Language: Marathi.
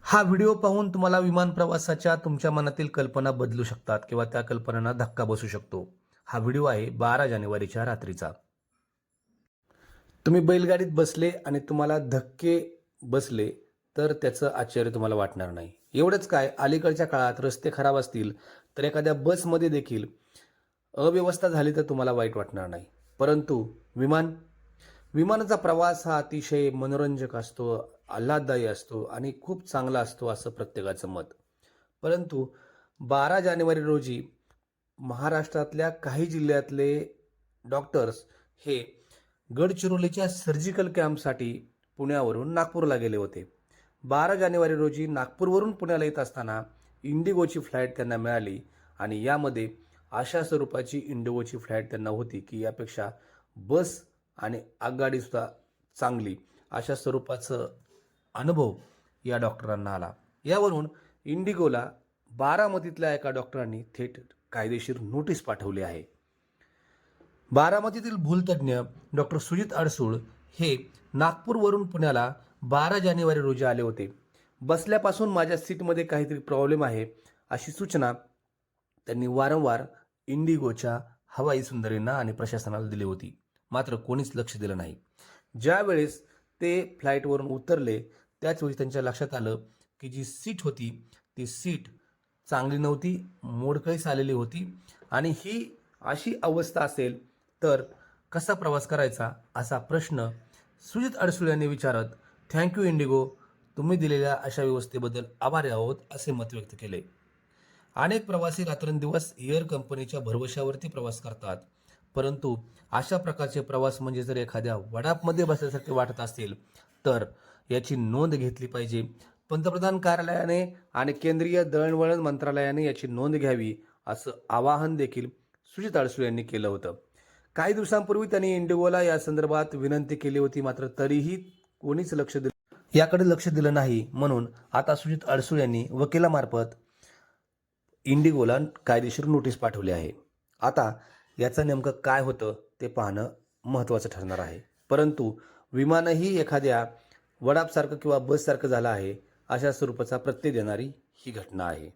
हा व्हिडिओ पाहून तुम्हाला विमान प्रवासाच्या तुमच्या मनातील कल्पना बदलू शकतात किंवा त्या कल्पनांना धक्का बसू शकतो. हा व्हिडिओ आहे 12 जानेवारीच्या रात्रीचा. तुम्ही बैलगाडीत बसले आणि तुम्हाला धक्के बसले तर त्याचं आश्चर्य तुम्हाला वाटणार नाही. एवढंच काय, अलीकडच्या काळात रस्ते खराब असतील तर एखाद्या बसमध्ये देखील अव्यवस्था झाली तर तुम्हाला वाईट वाटणार नाही. परंतु विमानाचा प्रवास हा अतिशय मनोरंजक असतो, आल्हाददायी असतो आणि खूप चांगला असतो असं प्रत्येकाचं मत. परंतु 12 जानेवारी रोजी महाराष्ट्रातल्या काही जिल्ह्यातले डॉक्टर्स हे गडचिरोलीच्या सर्जिकल कॅम्पसाठी पुण्यावरून नागपूरला गेले होते. 12 जानेवारी रोजी नागपूरवरून पुण्याला येत असताना इंडिगोची फ्लाईट त्यांना मिळाली आणि यामध्ये अशा स्वरूपाची इंडिगोची फ्लाईट त्यांना होती की यापेक्षा बस आणि आगगाडीसुद्धा चांगली, अशा स्वरूपाचं अनुभव या डॉक्टरांना आला. यावरून इंडिगोला बारामतीतल्या एका डॉक्टरांनी थेट कायदेशीर नोटीस पाठवली आहे. बारामतीतील भूलतज्ञ डॉक्टर सुजित अडसूळ हे नागपूरवरून पुण्याला 12 जानेवारी रोजी आले होते. बसल्यापासून माझ्या सीटमध्ये काहीतरी प्रॉब्लेम आहे अशी सूचना त्यांनी वारंवार इंडिगोच्या हवाई सुंदरींना आणि प्रशासनाला दिली होती. मात्र कोणीच लक्ष दिलं नाही. ज्या वेळेस ते फ्लाईटवरून उतरले त्याचवेळी त्यांच्या लक्षात आलं की जी सीट होती ती सीट चांगली नव्हती, मोडकळीस आलेली होती आणि ही अशी अवस्था असेल तर कसा प्रवास करायचा असा प्रश्न सुजित अडसूळ यांनी विचारत थँक्यू इंडिगो, तुम्ही दिलेल्या अशा व्यवस्थेबद्दल आभारी आहोत असे मत व्यक्त केले. अनेक प्रवासी रात्रंदिवस एअर कंपनीच्या भरवशावरती प्रवास करतात, परंतु अशा प्रकारचे प्रवास म्हणजे जर एखाद्या वडापमध्ये बसल्यासारखे वाटत असेल तर याची नोंद घेतली पाहिजे. पंतप्रधान कार्यालयाने आणि केंद्रीय दळणवळण मंत्रालयाने याची नोंद घ्यावी असं आवाहन देखील सुजित अडसूळ यांनी केलं होतं. काही दिवसांपूर्वी त्यांनी इंडिगोला या संदर्भात विनंती केली होती, मात्र तरीही कोणीच याकडे लक्ष दिलं नाही. म्हणून आता सुजित अडसूळ यांनी वकिलामार्फत इंडिगोला कायदेशीर नोटीस पाठवली आहे. आता याचं नेमकं काय होतं ते पाहणं महत्त्वाचं ठरणार आहे. परंतु विमानही एखाद्या वडापसारखं किंवा बससारखं झालं आहे अशा स्वरूपाचा प्रत्यय देणारी ही घटना आहे.